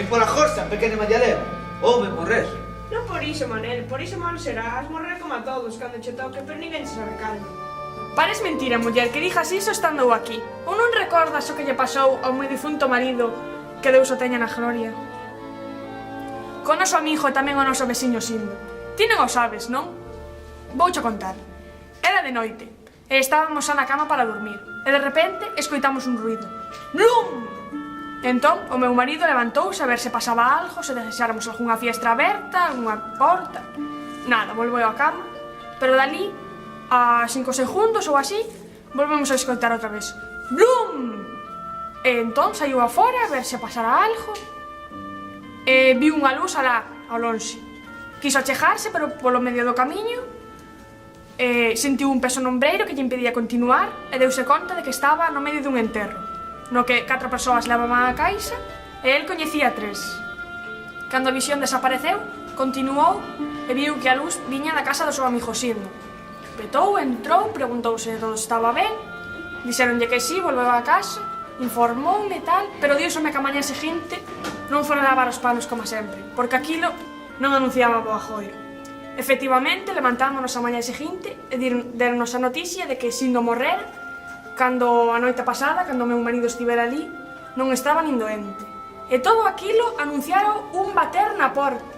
pola jorsa, pequena malladera. Ouve morrer. Non por iso, Manel, por iso mal serás morrer como a todos cando che toque, pero ninguén se sabe cando. Pares mentira, muller, que dijas iso estando aquí. Ou non recordas o que lle pasou ao meu difunto marido, que Deus o teña na gloria? Con noso amigo e tamén o noso veciño Sindo. Ti non o sabes, non? Voucho contar. Era de noite, e estábamos xa na cama para dormir, e de repente escoitamos un ruido. Blum! Entón, o meu marido levantouse a ver se pasaba algo, se desexáramos algunha fiestra aberta, algunha porta. Nada, volveu á cama, pero dali, a 5 segundos ou así, volvemos a escoitar outra vez. Blum! E entón saiu afora a ver se pasara algo, e viu unha luz alá, ao lonxe. Quiso achegarse, pero polo medio do camiño, sentiu un peso no ombreiro que lle impedía continuar, e deuse conta de que estaba no medio dun enterro, no que 4 persoas levaban a caixa e el coñecía 3. Cando a visión desapareceu, continuou e viu que a luz viña da casa do seu amigo Sindo. Petou, entrou, preguntouse se todo estaba ben, dixeronlle que sí, volveu a casa, informoume e tal, pero díosome que a mañá seguinte non fora lavar os panos como sempre, porque aquilo non anunciaba boa joira. Efectivamente, levantámonos a mañá seguinte e deronnos a noticia de que Sindo morrera, cando a noite pasada, cando o meu marido estivera ali, non estaba nin doente. E todo aquilo anunciaron un bater na porta.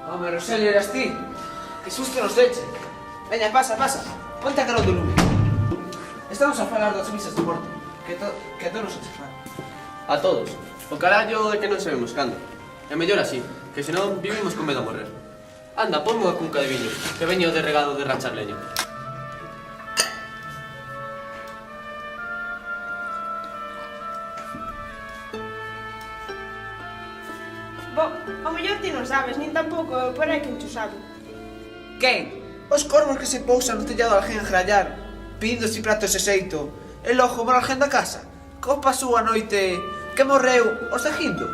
Home, Roselio, eras ti? Que susto nos deche. Veña, pasa, pasa. Ponte a carón do lume. Estamos a falar das misas de morte. Que a todos nos achafan. A todos. O carallo é que non sabemos cando. É mellor así, que senón vivimos con medo a morrer. Anda, ponme unha cunca de viño, que veño de regado de rachar leño. O mellor ti non sabes, nin tampouco, pero hai quen cho sabe. Quen? Os corvos que se pousan no tellado de alguén a grallar, pedindo si pratos e xeito. E logo mor alguén da casa. Como pasou a noite que morreu os de Gindo?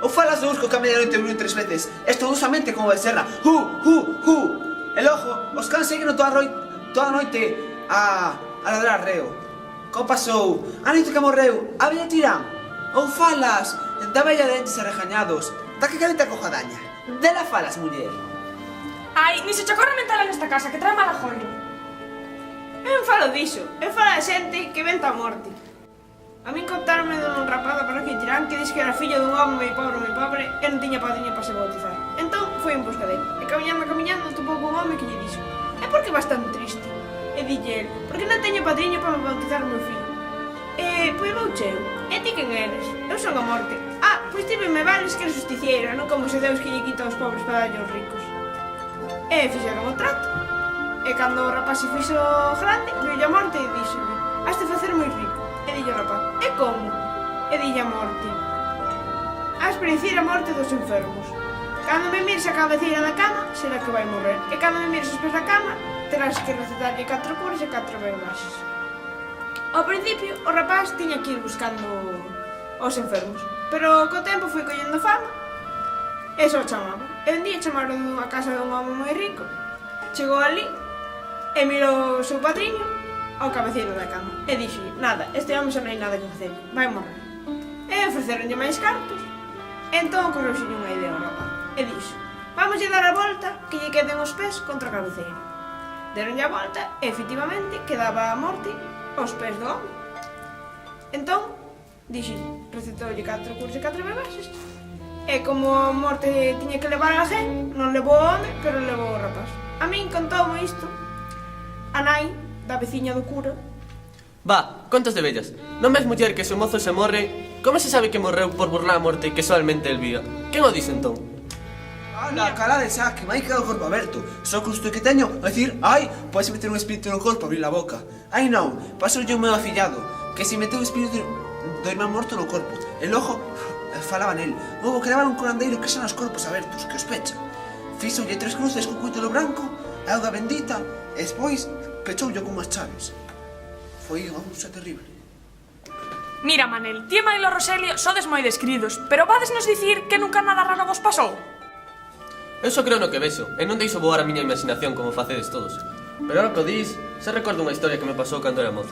Ou falas do Urco que a medianoite viu 3 veces, estudosamente como becerra, E logo, os cans seguiron toda a noite a ladrar reo. Como pasou a noite que morreu a Bella Tirán? Ou falas da bella dentes e rejañados, da que calenta coja daña? Dela falas, muller. Ai, ni se che ocorre mentala nesta casa, que trae mala joia. Eu non falo diso, eu falo da xente que venta a morte. A min contaronme dun rapaz da parroquia Tirán que dix que era fillo dun home moi pobre, e non tiña padriño para se bautizar. Entón foi en busca dele, e camiñando topou con un home que lle dixo: "É porque vas tan triste?" E dille el: "Porque non teño padriño para bautizar o meu fillo." Pois vouche eu. E ti quen eres? Eu son a morte. Pois ti me vales que eres justiciera, non como se Deus que lle quita aos pobres para darlle aos ricos. E fixeron o trato. E cando o rapaz se fixo grande, viu a morte e díxolle: "Has de facer moi rico." E dille o rapaz: "E como?" E dille a morte: "Has predicir a morte dos enfermos. Cando me mires a cabeceira da cama, será que vai morrer. E cando me mires os pés da cama, terás que recetarlle 4 curas e 4 bebaxes." Ao principio, o rapaz tiña que ir buscando os enfermos, pero co tempo foi collendo fama e só chamaba. E un día chamaron a casa dun home moi rico, chegou ali e mirou o seu patriño ao cabeceiro da cama e dixo: "Nada, este home xa non hai nada que facer, vai morrer." E ofreceronlle máis cartos. Entón ocorreuxelle unha idea ao rapaz e dixo: "Vamoslle dar a volta que lle queden os pés contra a cabeceira." Deronlle a volta e efectivamente quedaba a morte aos pés do home. Entón, dixo, recetoulle 4 curas e 4 bebaxes. E como a morte tiña que levar a alguén, non levou o home, pero levou o rapaz. A min contoume isto a nai da veciña do cura. Va, contos de vellas. Non ves, muller, que se o mozo se morre? Como se sabe que morreu por burlar a morte que solamente el vía? Quen o dice entón? Ala, calade xa, que vai quedar o corpo aberto. Só que o que teño a decir: "Ai, podes meter un espírito no corpo, abrir a boca." Ai non, pasou yo o meu afillado, que se meteu o espírito do irmán morto no corpo. E logo falaba nel. Houbo que levar un curandeiro que xa nos corpos abertos, que os pecha. Fíxolle 3 cruces co cúitulo branco, auga bendita, e despois pechoulle con unhas chaves. Foi unha cousa terrible. Mira, Manel, ti e Mailo Roselio sodes moi descridos, pero vades nos dicir que nunca nada raro vos pasou? Eu só creo no que vexo, e non deixo voar a miña imaginación como facedes todos. Pero ahora que o dis, se recordo unha historia que me pasou cando era mozo.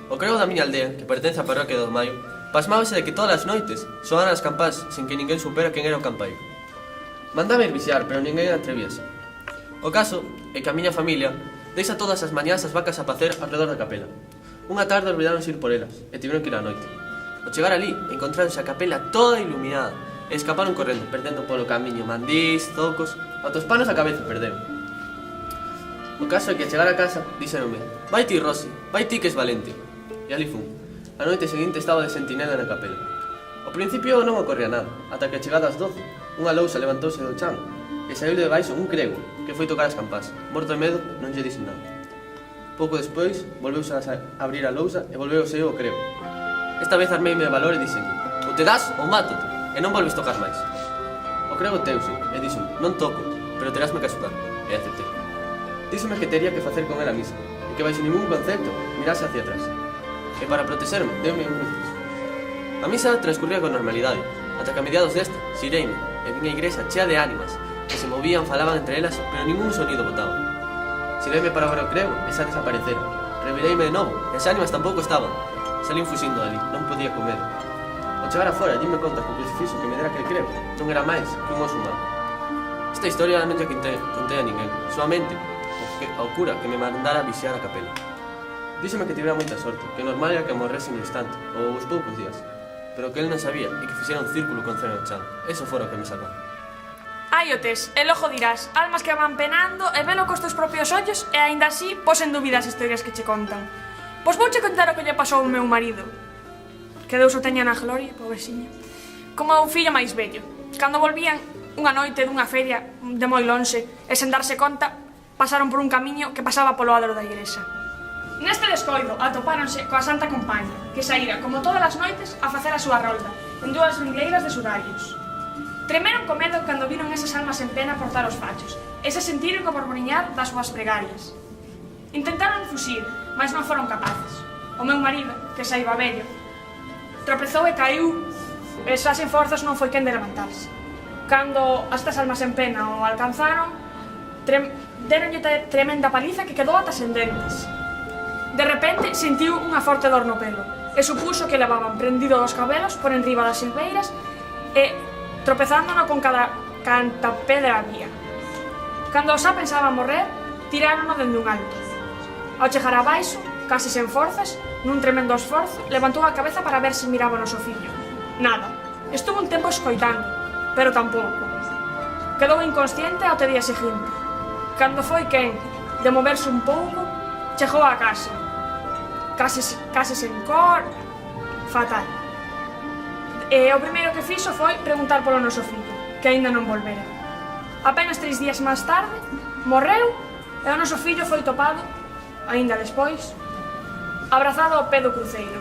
O crego da miña aldea, que pertence á parroquia do Maio, pasmábase de que todas as noites soaran as campás sin que ninguén supera quen era o campairo. Mandaba ir vixiar, pero ninguén atrevíase. O caso é que a miña familia deixa todas as mañás as vacas a pacer alrededor da capela. Unha tarde olvidaronse ir por elas e tiveron que ir á noite. Ao chegar ali, encontráronse a capela toda iluminada e escaparon correndo, perdendo polo camiño mandís, zocos, ata os panos a cabeza perderon. O caso é que a chegar a casa, díxeronme: vai ti, Rosy, vai ti que es valente. E ali fun. A noite seguinte estaba de sentinela na capela. Ao principio non ocorría nada, ata que chegadas 12, unha lousa levantouse do chan e saiu de baixo un crego que foi tocar as campás. Morto de medo, non lle dixen nada. Pouco despois, volveuse a abrir a lousa e volveuse o crego. Esta vez armeime de valor e dixenlle: ou te das ou mátote, e non volves tocar máis. O crego teuse e dixen: non toco, pero terásme que axudar. E aceptei. Díxeme que tería que facer con ela a misa, e que baixo ningún concepto mirase hacia atrás. E para protexerme, deume un inciso. A misa transcurría con normalidade, ata que a mediados desta, xireime, e vin a igrexa chea de ánimas, que se movían, falaban entre elas, pero ningún sonido botaba. Xireime para ver o crego e xa desaparecera. Revireime de novo, e as ánimas tampouco estaban. Salín fuxindo ali, non podía comer. Ao chegar afora, dime conta que o crucifixo que me dera aquel crego non era máis que un oso humano. Esta historia non lle contei a ninguén, solamente ao cura que me mandara vixiar a capela. Díxeme que tivera moita sorte, que normal era que morrese no instante, ou os poucos días, pero que el non sabía e que fixera un círculo con cero no chan. Eso fora o que me salvou. Ai o tes, e logo dirás, almas que van penando e velo cos teus propios ollos e aínda así pos en dúbida as historias que che contan. Pois vouche contar o que lle pasou ao meu marido, que Deus o teña na gloria, pobrexiño, como o fillo máis vello. Cando volvían unha noite dunha feria de moi lonxe e sen darse conta, pasaron por un camiño que pasaba polo adro da igrexa. Neste descoido atopáronse coa Santa Compaña, que saíra, como todas as noites, a facer a súa rolda, en dúas mingleiras de sudarios. Tremeron co medo cando viron esas almas en pena portar os fachos, e se sentiron co borboriñar das súas pregarias. Intentaron fuxir, mas non foron capaces. O meu marido, que saiba vello, tropezou e caiu, e xa sen forzas non foi quen de levantarse. Cando estas almas en pena o alcanzaron, deronlle tremenda paliza que quedou ata sen dentes. De repente sentiu unha forte dor no pelo e supuso que levaban prendido dos cabelos por enriba das silveiras e tropezándono con canta pedra había. Cando xa pensaba morrer, tirárono dende un alto. Ao chegar abaixo, casi sen forzas, nun tremendo esforzo, levantou a cabeza para ver se miraba o noso fillo. Nada. Estuvo un tempo escoitando, pero tampouco. Quedou inconsciente ao día seguinte. Cando foi quen de moverse un pouco, chegou á casa. Case sen cor, fatal. E o primeiro que fixo foi preguntar polo noso fillo, que aínda non volvera. Apenas 3 días máis tarde, morreu e o noso fillo foi topado, aínda despois, abrazado ao pé do cruceiro.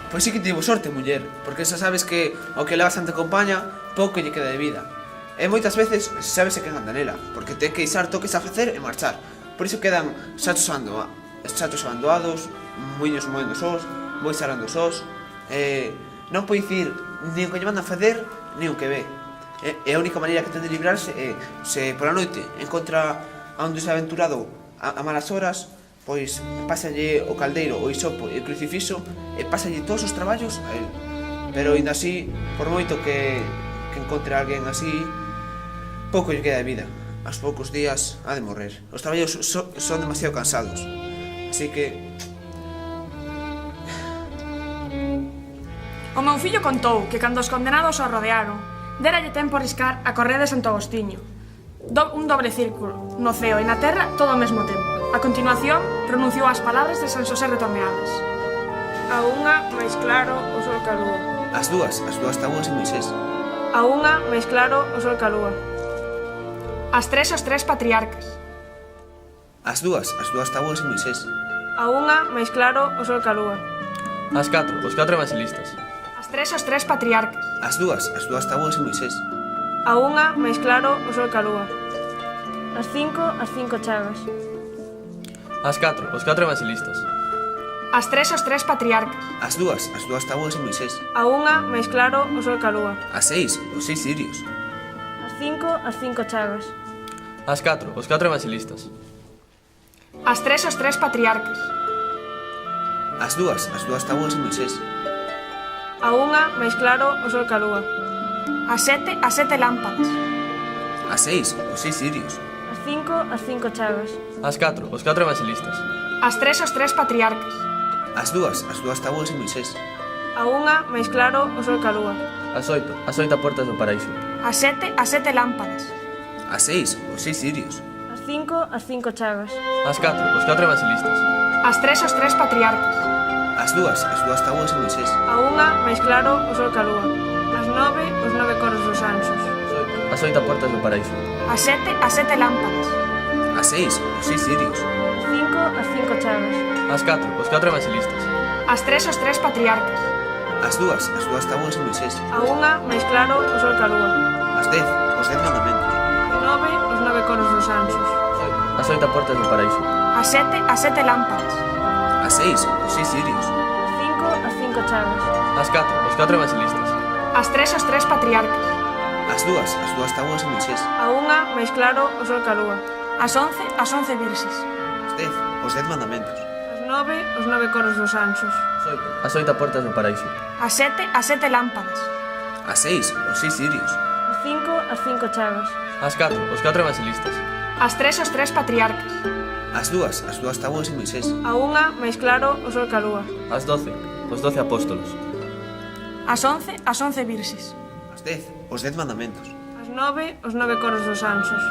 Pois sí que tivo sorte, muller, porque xa sabes que ao que leva Santa Compaña pouco lle queda de vida. E moitas veces sábese quen anda nela, porque ten que isar toques a facer e marchar. Por iso quedan xatos abandoados, muiños moendo sós, bois arando sós. Non pode dicir nin o que lle manda a facer, nin o que ve. E a única maneira que ten de librarse é, se pola noite encontra a un desaventurado a malas horas, pois pásalle o caldeiro, o isopo e o crucifixo e pásalle todos os traballos a él. Pero ainda así, por moito que encontre a alguén así, pouco lle queda de vida. Aos poucos días ha de morrer. Os traballos son demasiado cansados. Así que... O meu fillo contou que cando os condenados o rodearon, deralle tempo a riscar a correa de Santo Agostinho. Un dobre círculo, no ceo e na terra, todo ao mesmo tempo. A continuación, pronunciou as palabras de San Xosé retorneadas. A unha máis claro o sol que a lúa. As dúas tabuas e Moisés. A unha máis claro o sol que a lúa. As tres os tres patriarcas. As dúas tabuas e Moisés. A unha máis claro o sol que a lúa. As 4, os 4 evangelistas. As tres os tres patriarcas. As dúas tabuas e Moisés. A unha máis claro o sol que a lúa. As 5 chagas. As 4, os 4 evangelistas. As 3, os 3 patriarcas. As dúas táboas e Moisés. A unha, máis claro, o sol que a lúa. As 6, os 6 sirios. As 5, as 5 chagas. As 4, os 4 evangelistas. As 3, os 3 patriarcas. As dúas táboas e Moisés. A unha, máis claro, o sol que a lúa. As 7, lámpadas. As 6, os 6 sirios. As 5 chagas. As 4, os 4 evangelistas. As 3, os 3 patriarcas. As dúas táboas e Moisés. A unha, máis claro, o sol que a lúa. As 8 portas do paraíso. As 7, lámpadas. As 6, os 6 sirios. As 5 chagas. As 4, os 4 evangelistas. As 3, os 3 patriarcas. As dúas táboas e Moisés. A unha, máis claro, o sol que a lúa. As 9, os 9 coros dos anxos. As 8 portas do paraíso. As 7, lámpadas. As 6, os 6 sirios. As 5 chagas. As 4, os 4 evangelistas. As 3, os 3 patriarcas. As dúas táboas e Moisés. A unha, máis claro, o sol que a lúa. As 10, os 10 mandamentos. As 9, os 9 coros dos anxos. As 8 portas do paraíso. As 7, lámpadas. As 6, os 6 sirios. As 5 chagas. As 4, os 4 evangelistas. As 3, os 3 patriarcas. As dúas táboas e Moisés. A unha, máis claro, o sol que a lúa. As 11 virxes. As 10, os 10 mandamentos. As 9, os 9 coros dos anxos. As 8 portas do paraíso. As 7, lámpadas. As 6, os 6 sirios. As 5 chagas. As 4, os 4 evangelistas. As 3, os 3 patriarcas. As dúas táboas e Moisés. A unha, máis claro, o sol que a lúa. As 12, os 12 apóstolos. As 11 virxes. As 10, os 10 mandamentos. As 9, os 9 coros dos anxos.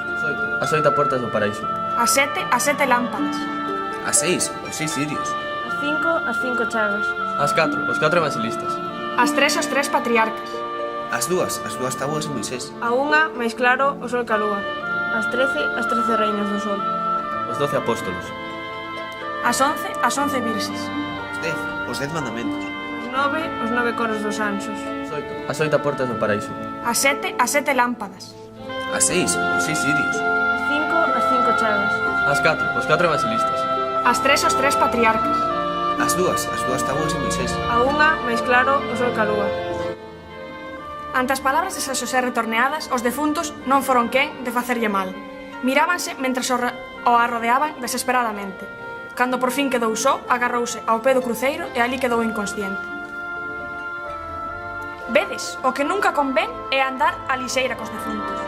As 8 portas do paraíso. As 7, lámpadas. As 6, os 6 sirios. As 5 chagas. As 4, os 4 evangelistas. As 3, os 3 patriarcas. As dúas táboas e Moisés. A unha, máis claro, o sol que a lúa. As 13 reinas do sol. Os 12 apóstolos. As 11 virxes. As 10, os 10 mandamentos. As 9, os 9 coros dos anxos. As 8 portas do paraíso. As 7, lámpadas. As 6, os 6 sirios. As 5 chagas. As 4, os 4 evangelistas. As 3, os 3 patriarcas. As dúas táboas e Moisés. A unha, máis claro, o sol que a lúa. Ante as palabras de San Xosé retorneadas, os defuntos non foron quen de facerlle mal. Mirábanse mentres o arrodeaban desesperadamente. Cando por fin quedou só, agarrouse ao pé do cruceiro e ali quedou inconsciente. Vedes, o que nunca convén é andar a lixeira cos defuntos.